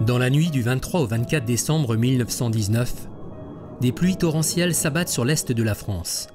Dans la nuit du 23 au 24 décembre 1919, des pluies torrentielles s'abattent sur l'est de la France.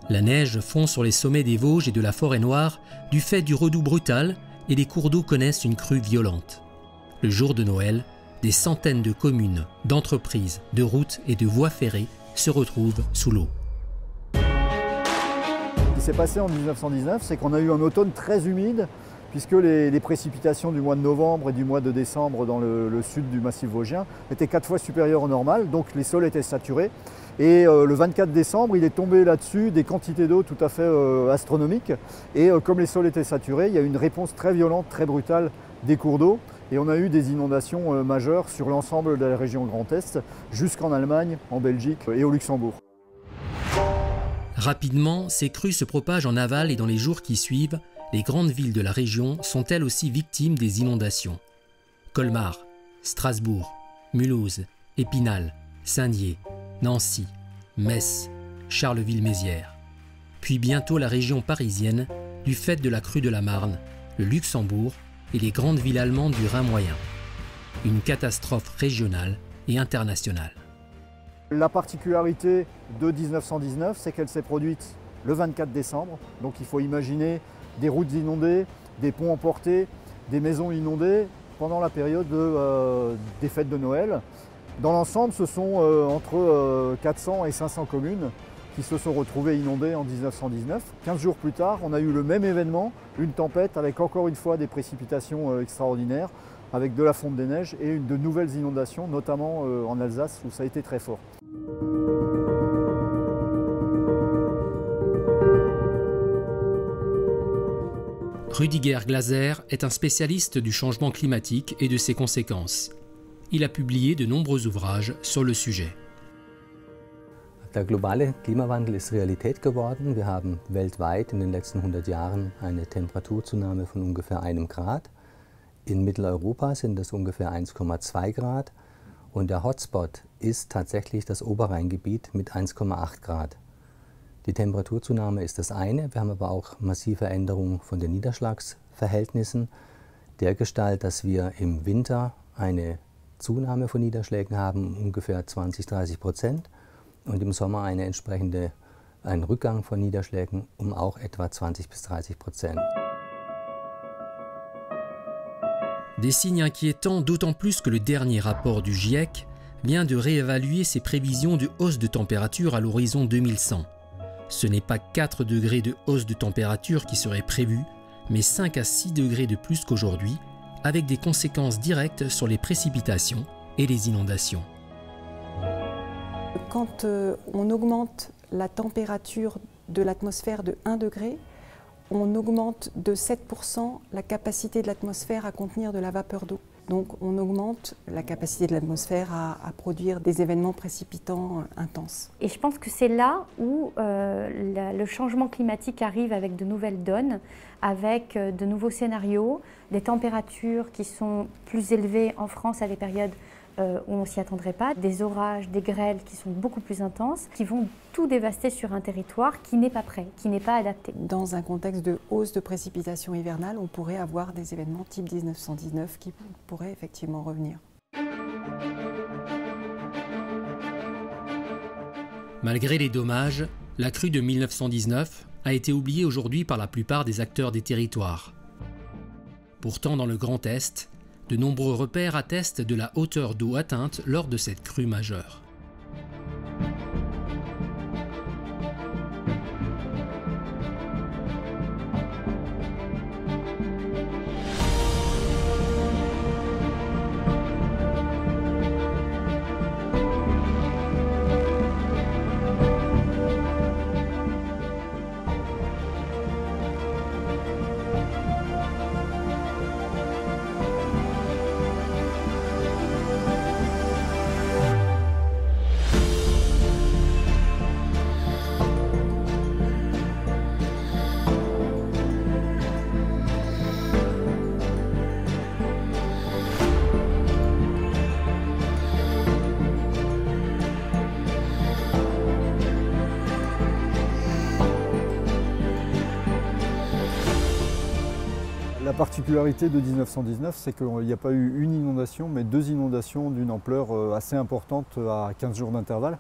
La neige fond sur les sommets des Vosges et de la Forêt-Noire du fait du redoux brutal et les cours d'eau connaissent une crue violente. Le jour de Noël, des centaines de communes, d'entreprises, de routes et de voies ferrées se retrouvent sous l'eau. Ce qui s'est passé en 1919, c'est qu'on a eu un automne très humide, puisque les précipitations du mois de novembre et du mois de décembre dans le sud du massif vosgien étaient 4 fois supérieures au normal, donc les sols étaient saturés. Et le 24 décembre, il est tombé là-dessus des quantités d'eau tout à fait astronomiques. Et comme les sols étaient saturés, il y a eu une réponse très violente, très brutale des cours d'eau. Et on a eu des inondations majeures sur l'ensemble de la région Grand Est, jusqu'en Allemagne, en Belgique et au Luxembourg. Rapidement, ces crues se propagent en aval et dans les jours qui suivent, les grandes villes de la région sont elles aussi victimes des inondations. Colmar, Strasbourg, Mulhouse, Épinal, Saint-Dié, Nancy, Metz, Charleville-Mézières. Puis bientôt la région parisienne, du fait de la crue de la Marne, le Luxembourg et les grandes villes allemandes du Rhin moyen. Une catastrophe régionale et internationale. La particularité de 1919, c'est qu'elle s'est produite le 24 décembre. Donc il faut imaginer des routes inondées, des ponts emportés, des maisons inondées pendant la période des fêtes de Noël. Dans l'ensemble, ce sont entre 400 et 500 communes qui se sont retrouvées inondées en 1919. 15 jours plus tard, on a eu le même événement, une tempête avec encore une fois des précipitations extraordinaires, avec de la fonte des neiges et de nouvelles inondations, notamment en Alsace où ça a été très fort. Rüdiger Glaser est un spécialiste du changement climatique et de ses conséquences. Il a publié de nombreux ouvrages sur le sujet. Der globale Klimawandel ist Realität geworden. Wir haben weltweit in den letzten 100 Jahren eine Temperaturzunahme von ungefähr 1 Grad. In Mitteleuropa sind das ungefähr 1,2 Grad. Und der Hotspot ist tatsächlich das Oberrheingebiet mit 1,8 Grad. Die Temperaturzunahme ist das eine. Wir haben aber auch massive Änderungen von den Niederschlagsverhältnissen, dergestalt, dass wir im Winter eine Zunahme von Niederschlägen haben, ungefähr 20–30%, und im Sommer einen Rückgang von Niederschlägen um auch etwa 20–30%. Des signes inquiétants, d'autant plus que le dernier rapport du GIEC vient de réévaluer ses prévisions de hausse de température à l'horizon 2100. Ce n'est pas 4 degrés de hausse de température qui seraient prévus, mais 5 à 6 degrés de plus qu'aujourd'hui, avec des conséquences directes sur les précipitations et les inondations. Quand on augmente la température de l'atmosphère de 1 degré, on augmente de 7% la capacité de l'atmosphère à contenir de la vapeur d'eau. Donc on augmente la capacité de l'atmosphère à produire des événements précipitants intenses. Et je pense que c'est là où le changement climatique arrive avec de nouvelles donnes, avec de nouveaux scénarios, des températures qui sont plus élevées en France à des périodes où on ne s'y attendrait pas, des orages, des grêles qui sont beaucoup plus intenses, qui vont tout dévaster sur un territoire qui n'est pas prêt, qui n'est pas adapté. Dans un contexte de hausse de précipitations hivernales, on pourrait avoir des événements type 1919 qui pourraient effectivement revenir. Malgré les dommages, la crue de 1919 a été oubliée aujourd'hui par la plupart des acteurs des territoires. Pourtant, dans le Grand Est, de nombreux repères attestent de la hauteur d'eau atteinte lors de cette crue majeure. particularité de 1919, c'est qu'il n'y a pas eu une inondation, mais 2 inondations d'une ampleur assez importante à 15 jours d'intervalle.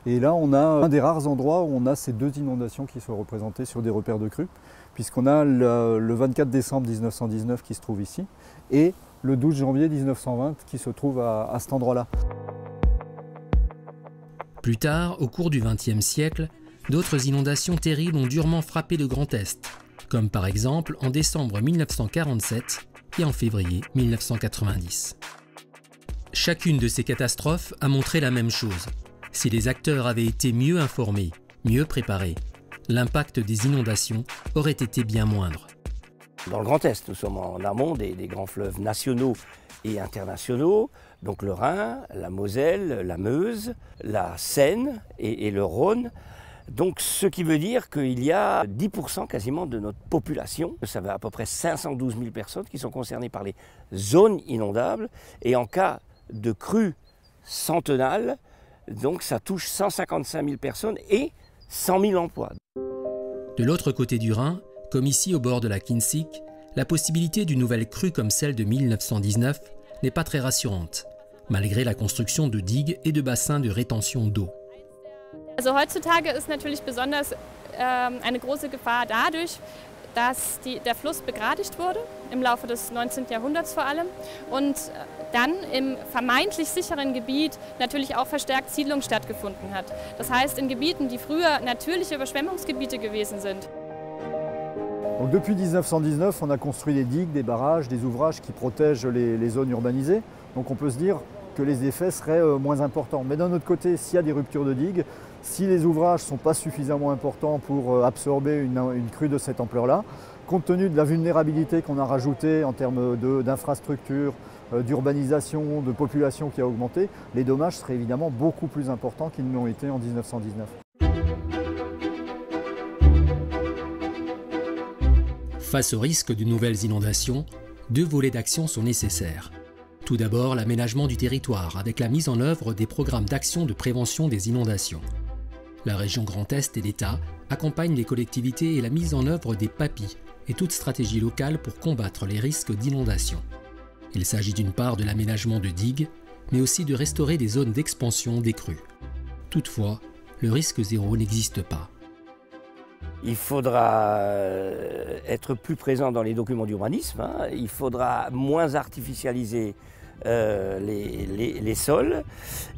Et là, on a un des rares endroits où on a ces 2 inondations qui sont représentées sur des repères de crues, puisqu'on a le 24 décembre 1919 qui se trouve ici, et le 12 janvier 1920 qui se trouve à cet endroit-là. Plus tard, au cours du XXe siècle, d'autres inondations terribles ont durement frappé le Grand Est, comme par exemple en décembre 1947 et en février 1990. Chacune de ces catastrophes a montré la même chose. Si les acteurs avaient été mieux informés, mieux préparés, l'impact des inondations aurait été bien moindre. Dans le Grand Est, nous sommes en amont des grands fleuves nationaux et internationaux, donc le Rhin, la Moselle, la Meuse, la Seine et le Rhône. Donc ce qui veut dire qu'il y a 10% quasiment de notre population, ça va à peu près 512 000 personnes qui sont concernées par les zones inondables. Et en cas de crue centenale, donc ça touche 155 000 personnes et 100 000 emplois. De l'autre côté du Rhin, comme ici au bord de la Kinzig, la possibilité d'une nouvelle crue comme celle de 1919 n'est pas très rassurante, malgré la construction de digues et de bassins de rétention d'eau. Also heutzutage ist natürlich besonders eine große Gefahr dadurch, dass der Fluss begradigt wurde, im Laufe des 19. Jahrhunderts vor allem, und dann im vermeintlich sicheren Gebiet natürlich auch verstärkt Siedlung stattgefunden hat. Das heißt, in Gebieten, die früher natürliche Überschwemmungsgebiete gewesen sind. Donc depuis 1919, on a construit des digues, des barrages, des ouvrages qui protègent les zones urbanisées. Donc on peut se dire que les effets seraient moins importants. Mais d'un autre côté, s'il y a des ruptures de digues, si les ouvrages ne sont pas suffisamment importants pour absorber une crue de cette ampleur-là, compte tenu de la vulnérabilité qu'on a rajoutée en termes d'infrastructures, d'urbanisation, de population qui a augmenté, les dommages seraient évidemment beaucoup plus importants qu'ils ne l'ont été en 1919. Face au risque de nouvelles inondations, 2 volets d'action sont nécessaires. Tout d'abord, l'aménagement du territoire avec la mise en œuvre des programmes d'action de prévention des inondations. La région Grand Est et l'État accompagnent les collectivités et la mise en œuvre des PAPI et toute stratégie locale pour combattre les risques d'inondation. Il s'agit d'une part de l'aménagement de digues, mais aussi de restaurer des zones d'expansion des crues. Toutefois, le risque zéro n'existe pas. Il faudra être plus présent dans les documents d'urbanisme, il faudra moins artificialiser les sols,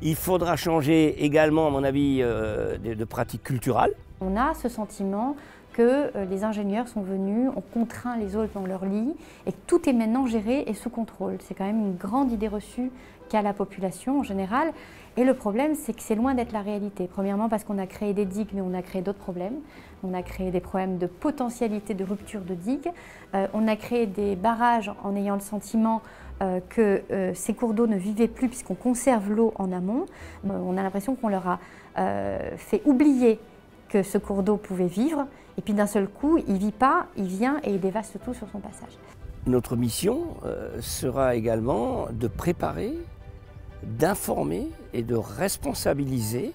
il faudra changer également, à mon avis, de pratiques culturales. On a ce sentiment que les ingénieurs sont venus, ont contraint les autres dans leur lit et que tout est maintenant géré et sous contrôle. C'est quand même une grande idée reçue qu'a la population en général. Et le problème, c'est que c'est loin d'être la réalité. Premièrement parce qu'on a créé des digues, mais on a créé d'autres problèmes. On a créé des problèmes de potentialité de rupture de digues. On a créé des barrages en ayant le sentiment que ces cours d'eau ne vivaient plus puisqu'on conserve l'eau en amont. On a l'impression qu'on leur a fait oublier que ce cours d'eau pouvait vivre. Et puis d'un seul coup, il ne vit pas, il vient et il dévaste tout sur son passage. Notre mission sera également de préparer, d'informer et de responsabiliser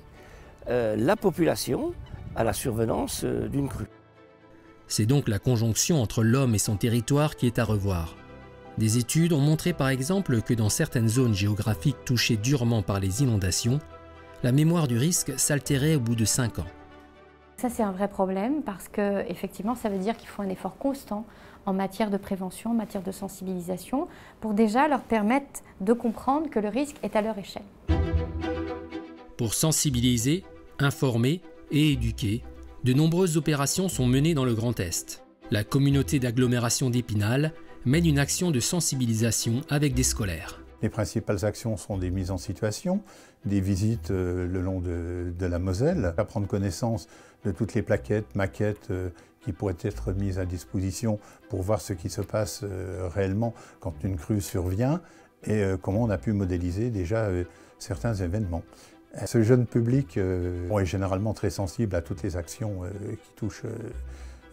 la population à la survenance d'une crue. C'est donc la conjonction entre l'homme et son territoire qui est à revoir. Des études ont montré par exemple que dans certaines zones géographiques touchées durement par les inondations, la mémoire du risque s'altérait au bout de 5 ans. Ça, c'est un vrai problème parce que, effectivement, ça veut dire qu'il faut un effort constant en matière de prévention, en matière de sensibilisation, pour déjà leur permettre de comprendre que le risque est à leur échelle. Pour sensibiliser, informer et éduquer, de nombreuses opérations sont menées dans le Grand Est. La communauté d'agglomération d'Épinal mène une action de sensibilisation avec des scolaires. Les principales actions sont des mises en situation, des visites le long de la Moselle, à prendre connaissance de toutes les plaquettes, maquettes qui pourraient être mises à disposition pour voir ce qui se passe réellement quand une crue survient et comment on a pu modéliser déjà certains événements. Ce jeune public est généralement très sensible à toutes les actions qui touchent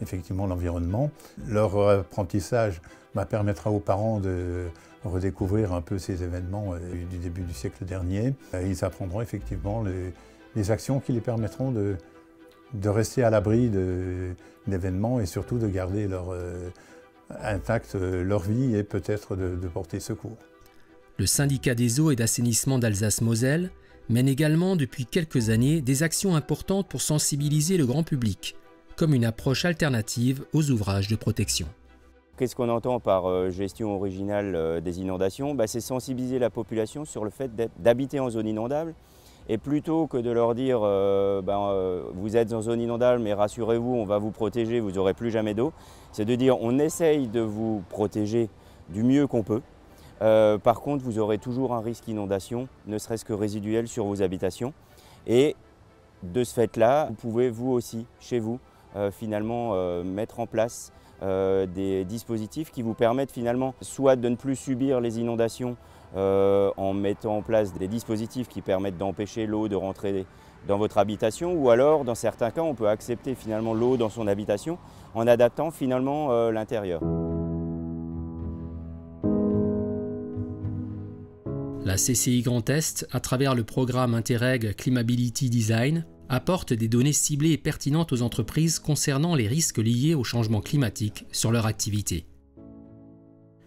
effectivement l'environnement. Leur apprentissage permettra aux parents de redécouvrir un peu ces événements du début du siècle dernier. Ils apprendront effectivement les actions qui les permettront de rester à l'abri d'événements et surtout de garder intacte leur vie et peut-être de porter secours. Le syndicat des eaux et d'assainissement d'Alsace-Moselle mène également depuis quelques années des actions importantes pour sensibiliser le grand public, comme une approche alternative aux ouvrages de protection. Qu'est-ce qu'on entend par gestion originale des inondations? C'est sensibiliser la population sur le fait d'habiter en zone inondable. Et plutôt que de leur dire vous êtes en zone inondable mais rassurez-vous, on va vous protéger, vous n'aurez plus jamais d'eau, c'est de dire on essaye de vous protéger du mieux qu'on peut. Par contre, vous aurez toujours un risque d'inondation, ne serait-ce que résiduel sur vos habitations. Et de ce fait-là, vous pouvez vous aussi, chez vous, finalement mettre en place des dispositifs qui vous permettent finalement soit de ne plus subir les inondations en mettant en place des dispositifs qui permettent d'empêcher l'eau de rentrer dans votre habitation, ou alors dans certains cas on peut accepter finalement l'eau dans son habitation en adaptant finalement l'intérieur. La CCI Grand Est, à travers le programme Interreg Climability Design, apporte des données ciblées et pertinentes aux entreprises concernant les risques liés au changement climatique sur leur activité.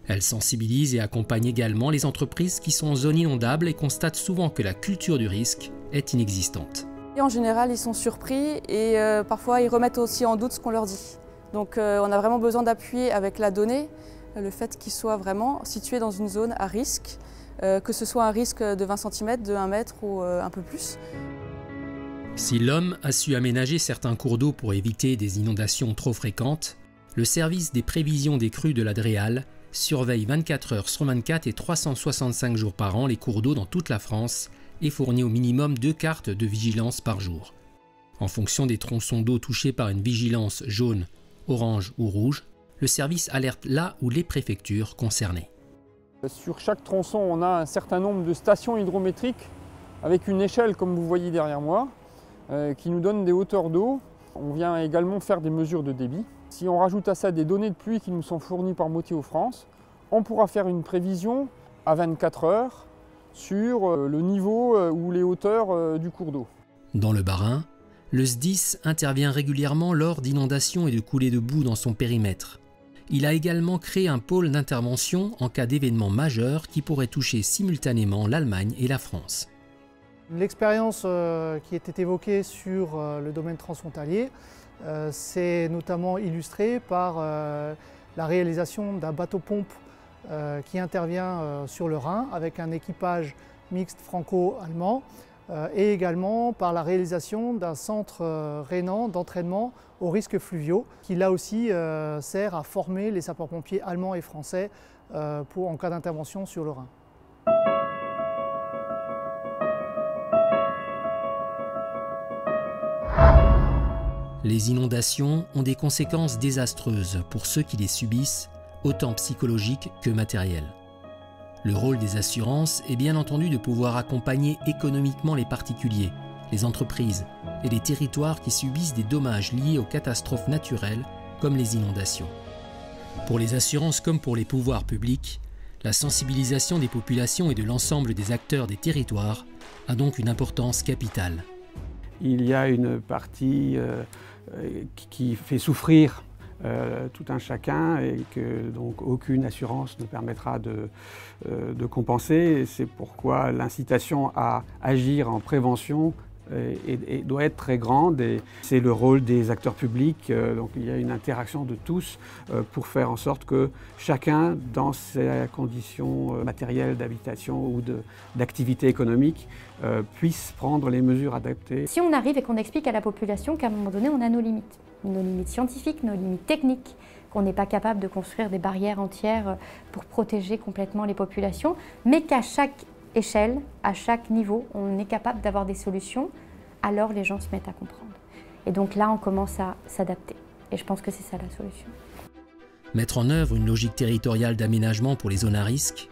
Elle sensibilise et accompagne également les entreprises qui sont en zone inondable et constate souvent que la culture du risque est inexistante. Et en général, ils sont surpris et parfois ils remettent aussi en doute ce qu'on leur dit. Donc on a vraiment besoin d'appuyer avec la donnée, le fait qu'ils soient vraiment situés dans une zone à risque, que ce soit un risque de 20 cm, de 1 mètre ou un peu plus. Si l'homme a su aménager certains cours d'eau pour éviter des inondations trop fréquentes, le service des prévisions des crues de la DREAL surveille 24 heures sur 24 et 365 jours par an les cours d'eau dans toute la France et fournit au minimum 2 cartes de vigilance par jour. En fonction des tronçons d'eau touchés par une vigilance jaune, orange ou rouge, le service alerte là où les préfectures concernées. Sur chaque tronçon, on a un certain nombre de stations hydrométriques avec une échelle, comme vous voyez derrière moi, qui nous donne des hauteurs d'eau. On vient également faire des mesures de débit. Si on rajoute à ça des données de pluie qui nous sont fournies par Météo France, on pourra faire une prévision à 24 heures sur le niveau ou les hauteurs du cours d'eau. Dans le Bas-Rhin, le SDIS intervient régulièrement lors d'inondations et de coulées de boue dans son périmètre. Il a également créé un pôle d'intervention en cas d'événements majeurs qui pourraient toucher simultanément l'Allemagne et la France. L'expérience qui était évoquée sur le domaine transfrontalier c'est notamment illustrée par la réalisation d'un bateau-pompe qui intervient sur le Rhin avec un équipage mixte franco-allemand et également par la réalisation d'un centre rhénan d'entraînement aux risques fluviaux qui là aussi sert à former les sapeurs-pompiers allemands et français en cas d'intervention sur le Rhin. Les inondations ont des conséquences désastreuses pour ceux qui les subissent, autant psychologiques que matérielles. Le rôle des assurances est bien entendu de pouvoir accompagner économiquement les particuliers, les entreprises et les territoires qui subissent des dommages liés aux catastrophes naturelles comme les inondations. Pour les assurances comme pour les pouvoirs publics, la sensibilisation des populations et de l'ensemble des acteurs des territoires a donc une importance capitale. Il y a une partie qui fait souffrir tout un chacun et que donc aucune assurance ne permettra de compenser. C'est pourquoi l'incitation à agir en prévention doit être très grande et c'est le rôle des acteurs publics. Donc il y a une interaction de tous pour faire en sorte que chacun, dans ses conditions matérielles d'habitation ou d'activité économique, puisse prendre les mesures adaptées. Si on arrive et qu'on explique à la population qu'à un moment donné on a nos limites scientifiques, nos limites techniques, qu'on n'est pas capable de construire des barrières entières pour protéger complètement les populations, mais qu'à chaque échelle, à chaque niveau, on est capable d'avoir des solutions, alors les gens se mettent à comprendre. Et donc là, on commence à s'adapter. Et je pense que c'est ça la solution. Mettre en œuvre une logique territoriale d'aménagement pour les zones à risque,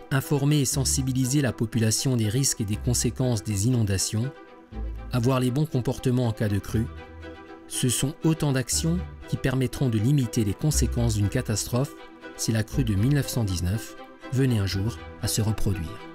informer et sensibiliser la population des risques et des conséquences des inondations, avoir les bons comportements en cas de crue, ce sont autant d'actions qui permettront de limiter les conséquences d'une catastrophe si la crue de 1919 venait un jour à se reproduire.